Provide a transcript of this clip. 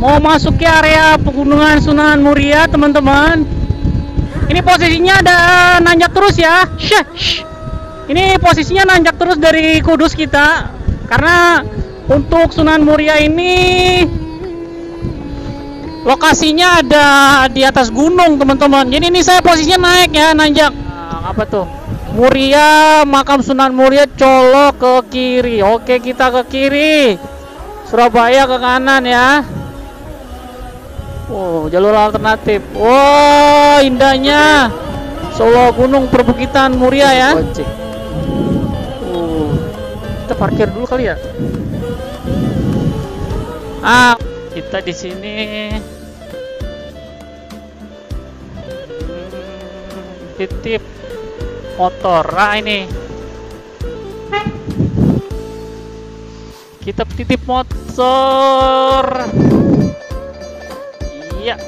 Mau masuk ke area pegunungan Sunan Muria, teman-teman. Ini posisinya ada nanjak terus ya. Ini posisinya nanjak terus dari Kudus kita. Karena untuk Sunan Muria ini lokasinya ada di atas gunung, teman-teman. Jadi ini saya posisinya naik ya, nanjak. Nah, apa tuh? Muria, makam Sunan Muria, Colo ke kiri. Oke, kita ke kiri. Surabaya ke kanan ya. Oh, jalur alternatif. Wow, indahnya Solo Gunung Perbukitan Muria ya. Kita parkir dulu kali ya. Kita di sini titip motor. Ini kita titip motor. Iya.